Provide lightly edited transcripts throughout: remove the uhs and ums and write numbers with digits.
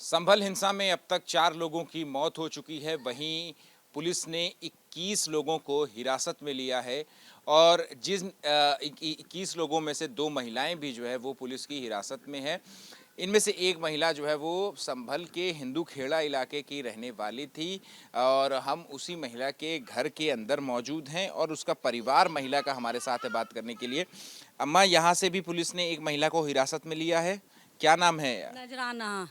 संभल हिंसा में अब तक 4 लोगों की मौत हो चुकी है। वहीं पुलिस ने 21 लोगों को हिरासत में लिया है और जिस 21 लोगों में से 2 महिलाएं भी जो है वो पुलिस की हिरासत में है। इनमें से एक महिला जो है वो संभल के हिंदू खेड़ा इलाके की रहने वाली थी और हम उसी महिला के घर के अंदर मौजूद हैं और उसका परिवार महिला का हमारे साथ है बात करने के लिए। अम्मा, यहाँ से भी पुलिस ने एक महिला को हिरासत में लिया है, क्या नाम है? नजराना।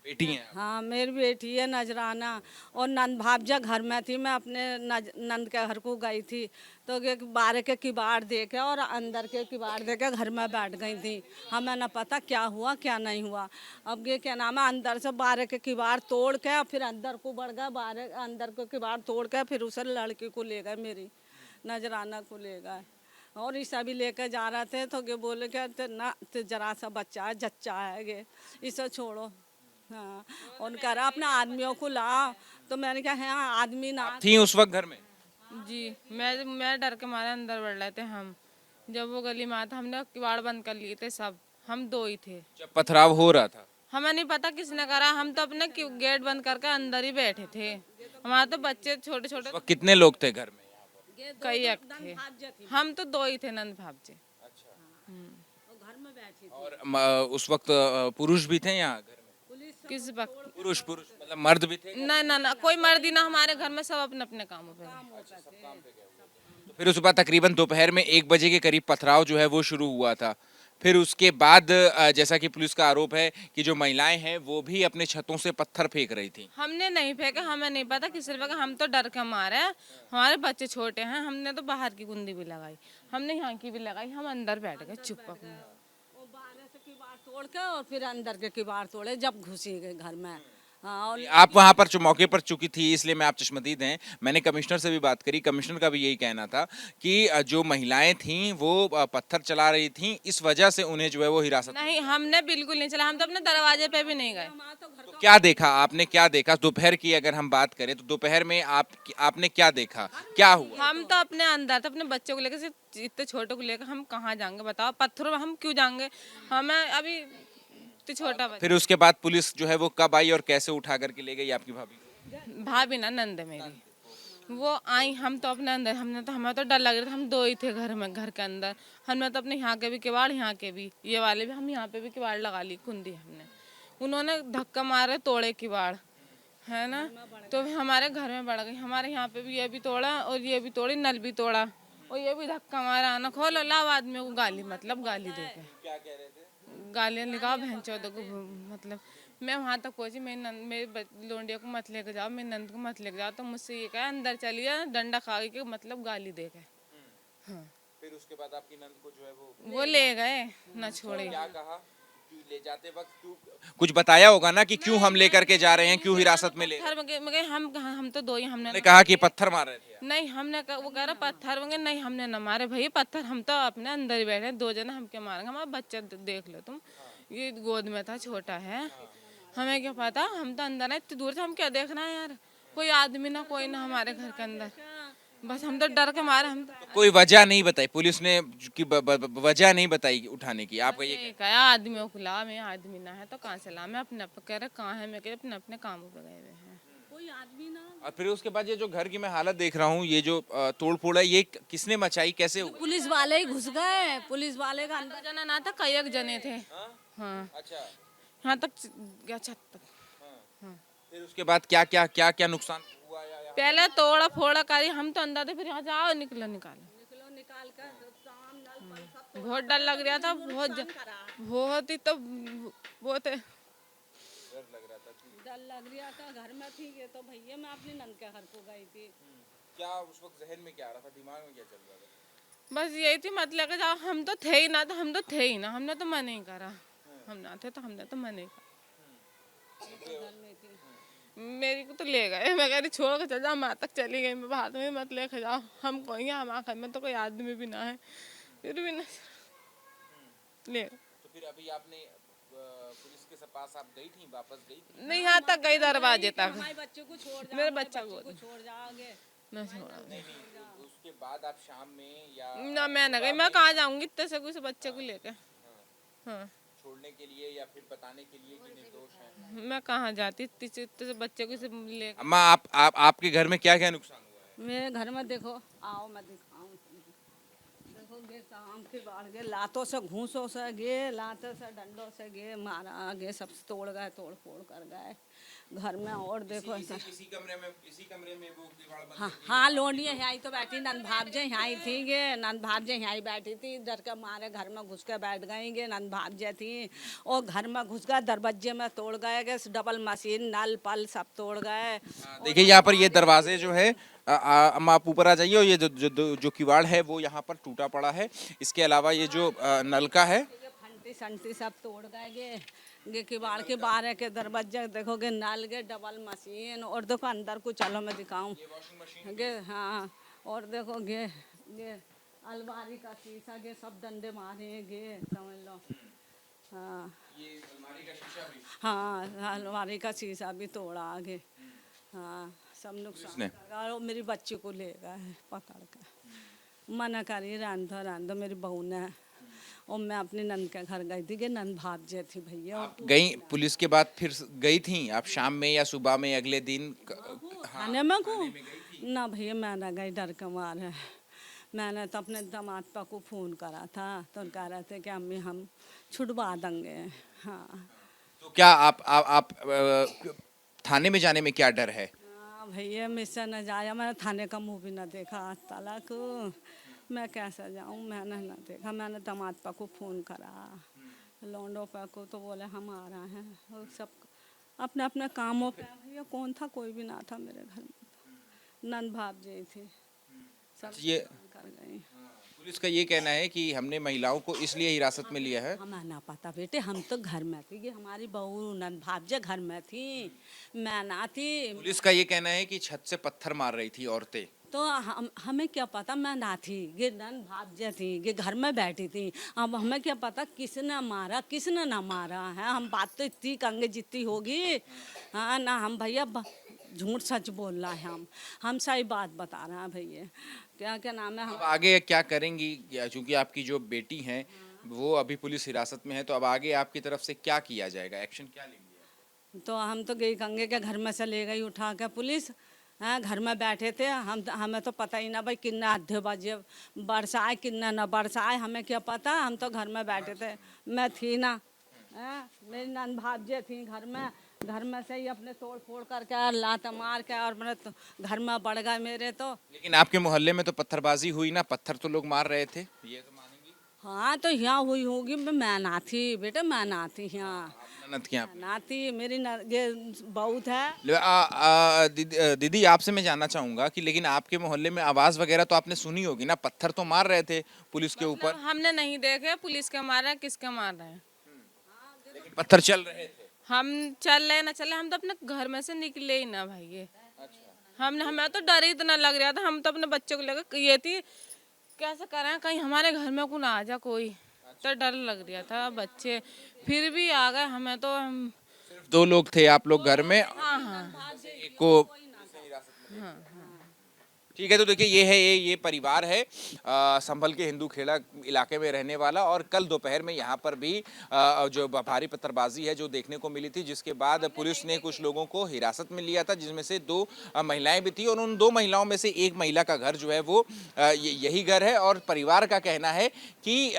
बेटी हैं आप? हाँ, मेरी बेटी है नजराना। और नंद भावजा घर में थी, मैं अपने नंद के घर को गई थी तो ये बाहर के किवाड़ देके और अंदर के किवाड़ देके घर में बैठ गई थी। हमें ना पता क्या हुआ क्या नहीं हुआ। अब ये क्या नाम है, अंदर से बाहर के किवाड़ तोड़ के फिर अंदर को बढ़ गए, बाहर अंदर के किवाड़ तोड़ के फिर उसे लड़की को ले गए, मेरी नजराना को ले गए। और ईसा भी लेकर जा रहे थे तो ये बोले कि ना तो जरा सा बच्चा है, जच्चा है ये, इसे छोड़ो। हाँ, उनका रहा अपने आदमियों को लाओ। तो मैंने कहा हाँ, आदमी ना थी उस वक्त घर में? जी। मैं डर के मारे अंदर बढ़ रहे थे हम। जब वो गली में आया था हमने किवाड़ बंद कर लिए थे सब, हम 2 ही थे। जब पथराव हो रहा था हमें नहीं पता किसने करा, हम तो अपने गेट बंद करके अंदर ही बैठे थे। हमारे तो बच्चे छोटे छोटे उस वक्त कितने लोग थे घर में? कई एक थे, हम तो 2 ही थे नंद भावजे। घर में बैठी और उस वक्त पुरुष भी थे यहाँ घर में? किस वक्त? पुरुष पुरुष मतलब मर्द भी थे? ना ना ना, कोई मर्दी ना, हमारे घर में सब अपने अपने कामों पे गए। तो फिर उसके बाद तकरीबन दोपहर में 1 बजे के करीब पथराव जो है वो शुरू हुआ था। फिर उसके बाद जैसा कि पुलिस का आरोप है कि जो महिलाएं हैं वो भी अपने छतों से पत्थर फेंक रही थी। हमने नहीं फेंका, हमें नहीं पता किस रुपए का, हम तो डर के मारे हैं। हमारे बच्चे छोटे हैं, हमने तो बाहर की कुंडी भी लगाई, हमने यहाँ की भी लगाई, हम अंदर बैठ गए चुप अपने। वो बाहर से किवाड़ तोड़ के और फिर अंदर के किवाड़ तोड़े जब घुसी गए घर में। हाँ, और आप वहां पर मौके पर चुकी थी इसलिए मैं आप चश्मदीद हैं। मैंने कमिश्नर से भी बात करी, कमिश्नर का भी यही कहना था कि जो महिलाएं थीं वो पत्थर चला रही थीं, इस वजह से उन्हें जो है वो हिरासत। नहीं, हमने बिल्कुल नहीं चला, हम तो अपने दरवाजे पे भी नहीं गए। तो क्या देखा आपने, क्या देखा दोपहर की अगर हम बात करें तो दोपहर में आपने क्या देखा, क्या हुआ? हम तो अपने अंदर थे, अपने बच्चों को लेकर, इतने छोटे को लेकर हम कहाँ जाएंगे बताओ, पत्थरों में हम क्यों जाएंगे, हमें अभी इतने छोटा बच्चा। फिर उसके बाद पुलिस जो है वो कब आई और कैसे उठा करके ले गई आपकी भाभी? भाभी ना नंद है मेरी, वो आई, हम तो अपने अंदर, हमें तो डर लग रहा था, हम 2 ही थे घर में, घर के अंदर। हमने तो अपने यहाँ के भी किवाड़, यहाँ के भी, ये वाले भी, हम यहाँ पे भी किवाड़ लगा ली कुंडी हमने। उन्होंने धक्का मारे, तोड़े किवाड़, है ना, तो हमारे घर में बढ़ गई। हमारे यहाँ पे भी ये भी तोड़ा और ये भी तोड़ी, नल भी तोड़ा और ये भी धक्का मारा, आना खोलो, लाओ आदमियों को गाली, मतलब गाली दे के, क्या कह रहे थे? गालियाँ निकाल बहन चौदह को, मतलब मैं वहाँ तक पहुँची, मेरी लोंडिया को मत लेके जाओ, मेरी नंद को मत लेके जाओ, तो मुझसे ये कहा अंदर चलिए, डंडा खा के, मतलब गाली दे के। हाँ, फिर उसके बाद आपकी नंद को जो है वो ले गए, न छोड़े। क्या कहा? क्यों ले जाते वक्त क्यों कुछ बताया होगा ना कि क्यों हम लेकर के जा रहे हैं, क्यों हिरासत में ले? पत्थर मगे हम तो 2 ही, हमने ने कहा कि पत्थर मार रहे थे। नहीं, वो कह रहा पत्थर मगे, नहीं हमने न मारे भैया पत्थर, हम तो अपने अंदर ही बैठे, 2 जने, हम क्या मारेंगे, हमारा बच्चा देख लो तुम, ये गोद में था, छोटा है, हमें क्या पता, हम तो अंदर है, इतनी दूर से हम क्या देखना है यार, कोई आदमी ना कोई ना हमारे घर के अंदर, बस हम तो डर के मारे, हम तो कोई वजह नहीं बताई पुलिस ने कि वजह नहीं बताई कि उठाने की, आपका ये ये कहा आदमियों को ला, मैं आदमी ना है तो कहाँ से ला, मैं अपने कह रहे कहाँ है, मैं कह अपने अपने कामों पे गए हुए हैं। कोई आदमी ना। और फिर उसके बाद ये जो घर की मैं हालत देख रहा हूँ, ये जो तोड़ फोड़ है, ये किसने मचाई, कैसे हुआ? पुलिस वाले ही घुस गए, पुलिस वाले का अंदर। 2 जना ना था, कई एक जने थे। हाँ, अच्छा। यहाँ तक गया, छत तक। फिर उसके बाद क्या क्या क्या क्या नुकसान हुआ या पहले तोड़ा फोड़ा करी, हम तो अंदर थे, फिर यहाँ जाओ निकलो निकालो, निकाल कर शाम नल पर सब बहुत डर लग रहा था, बहुत ही तो बहुत है। डर लग रहा था, घर में थी ये तो भैया, मैं अपनी नंद के घर को गई थी। क्या उस वक्त जहन में क्या आ रहा था, दिमाग में क्या चल रहा था? बस यही थी, मत लेके जाओ, हम तो थे ही ना, तो हम तो थे ही ना, हमने तो मन नहीं करा, हम ना थे तो हमने तो मन नहीं करा। मेरी को तो ले गए, मैं कह रही छोड़ के चल जाओ, माँ तक चली गई, मैं बाहर में मत लेके जाओ, हम कोई हमारे घर में तो कोई आदमी भी ना है, फिर भी ना ले गए। तो फिर अभी आपने पुलिस के पास आप गई थी, वापस गई थी? नहीं, यहाँ तक गई, दरवाजे तक, हमारे बच्चे को छोड़ जाओ, मेरे हमारे बच्चा बच्चे को को छोड़ जाओगे। न छोड़ा। उसके बाद आप शाम में या ना मैं ना गई, मैं कहाँ जाऊंगी इतने से कुछ बच्चे को लेके। हाँ, छोड़ने के लिए या फिर बताने के लिए कि निर्दोष हैं? मैं कहाँ जाती तो बच्चे को से ले। अम्मा आपके घर में क्या क्या नुकसान हुआ है? मेरे घर में देखो, आओ मैं दिखाऊं तुमको। देखो गे काम के बाढ़ गए, लातों से घूसों से गे, लातों से डंडों से गे, मारा गे, सब तोड़ गए, तोड़ फोड़ कर गए घर में। और देखो ऐसा इसी कमरे में वो दीवार बंद हाँ हाँ, लोनिया यहाँ तो बैठी, नंद भावजे यहाँ थी गे, नंद भावजे यहाँ बैठी थी, डर के मारे घर में घुस के बैठ गई गे, नंद भावजे थी। और घर में घुस गए, दरवाजे में तोड़ गए गे, डबल मशीन नल पल सब तोड़ गए। देखिए यहाँ पर ये दरवाजे जो है, अम्मा आप ऊपर आ जाइए, और ये जो किवाड़ है वो यहाँ पर टूटा पड़ा है। इसके अलावा ये जो नलका है, फंटी संटी सब तोड़ गए गे किवाड़ के बाहर के दरवाजे देखोगे, नल गे, डबल मशीन। और देखो अंदर को चलो मैं दिखाऊं गे, हाँ। और देखो गे अलमारी का शीशा गे, सब डंडे मारे गे, समझ लो। हाँ ये अलमारी का शीशा भी, हाँ अलमारी का शीशा भी तोड़ा गे, हाँ सब नुकसान कर गया। और मेरी बच्ची को ले गए पकड़ के, मना करी रांधो मेरी बहू ने। और मैं अपनी नंद के घर गई थी कि नंद भावजे थी भैया। आप गई पुलिस के बाद फिर गई थी आप शाम में या सुबह में अगले दिन? थाने में को ना भैया, मैं ना गई, डर के मारे। मैंने तो अपने दामाद पा को फ़ोन करा था, तो कह रहे थे कि अम्मी हम छुड़वा देंगे। हाँ तो क्या आप थाने में जाने में क्या डर है? हाँ भैया, मुझसे न जाया, मैंने थाने का मुँह भी न देखा आज तक। मैं कैसे जाऊँ, मैंने न देखा। मैंने दामाद पा को फ़ोन करा, लौंडो पा को, तो बोले हम आ रहे हैं। और सब अपने अपने कामों पे भैया, कौन था, कोई भी ना था मेरे घर में। नंद भावजे थी, सब ये कर गई। पुलिस का ये कहना है कि हमने महिलाओं को इसलिए हिरासत में लिया है। हमें ना पता बेटे, हम तो घर में थी, हमारी बहू नंद भावजे घर में थी, मैं ना थी। पुलिस का ये कहना है कि छत से पत्थर मार रही थी औरतें। तो हमें क्या पता, मैं ना थी, ये नंद भावजे थी, ये घर में बैठी थी। अब हमें क्या पता किसने मारा किसने ना मारा है। हम बात तो इतनी कंगे जितनी होगी, हाँ ना, हम भैया झूठ सच बोल रहा है, हम सही बात बता रहे हैं भैया। क्या नाम है, अब आगे क्या करेंगी? क्योंकि आपकी जो बेटी हैं वो अभी पुलिस हिरासत में है, तो अब आगे आपकी तरफ से क्या किया जाएगा, एक्शन क्या लेंगे? तो हम तो गई कंगे के घर में से ले गई उठा के पुलिस। हाँ घर में बैठे थे हमें तो पता ही ना भाई किन्ना आधे बजे बरसाए किन्ना न बरसाए, हमें क्या पता, हम तो घर में बैठे थे, मैं थी ना। मेरी नंद भावजे थी घर में से ही अपने तोड़ फोड़ करके लात मार के, और मेरे तो घर में बढ़ गए मेरे तो। लेकिन आपके मोहल्ले में तो पत्थरबाजी हुई ना, पत्थर तो लोग मार रहे थे, ये तो मानेंगी? हाँ तो यहाँ हुई होगी, मैं ना थी बेटे, मैं ना थी यहाँ, ननद के यहाँ पे। ना थी, मेरी ये बहुत है। दीदी आपसे मैं जानना चाहूंगा कि लेकिन आपके मोहल्ले में आवाज वगैरह तो आपने सुनी होगी ना, पत्थर तो मार रहे थे पुलिस के ऊपर। हमने नहीं देखे पुलिस के मारा है, किसके मार रहे हैं। लेकिन पत्थर चल रहे थे। हम चल रहे ना चले, हम तो अपने घर में से निकले ही ना भाई। ये हमें तो डर ही इतना लग रहा था, हम तो अपने बच्चों को लेकर ये थी कैसे करें, कहीं हमारे घर में को ना आ जा कोई, तो डर लग रहा था। बच्चे फिर भी आ गए, हमें तो सिर्फ 2 लोग थे आप लोग घर में, हाँ हाँ एक को ठीक है। तो देखिए ये परिवार है संभल के हिंदू खेड़ा इलाके में रहने वाला, और कल दोपहर में यहाँ पर भी जो भारी पत्थरबाजी है जो देखने को मिली थी, जिसके बाद पुलिस ने कुछ लोगों को हिरासत में लिया था, जिसमें से 2 महिलाएं भी थी, और उन 2 महिलाओं में से एक महिला का घर जो है वो यही घर है। और परिवार का कहना है कि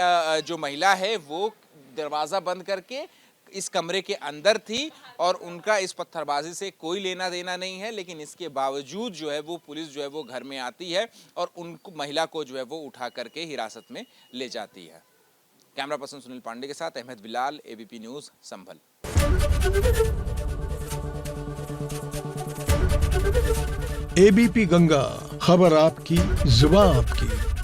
जो महिला है वो दरवाज़ा बंद करके इस कमरे के अंदर थी, और उनका इस पत्थरबाजी से कोई लेना देना नहीं है। लेकिन इसके बावजूद जो है वो पुलिस जो है वो घर में आती है और उनको महिला को जो है वो उठा करके हिरासत में ले जाती है। कैमरा पर्सन सुनील पांडे के साथ अहमद बिलाल, एबीपी न्यूज़, संभल। एबीपी गंगा, खबर आपकी, जुबान आपकी।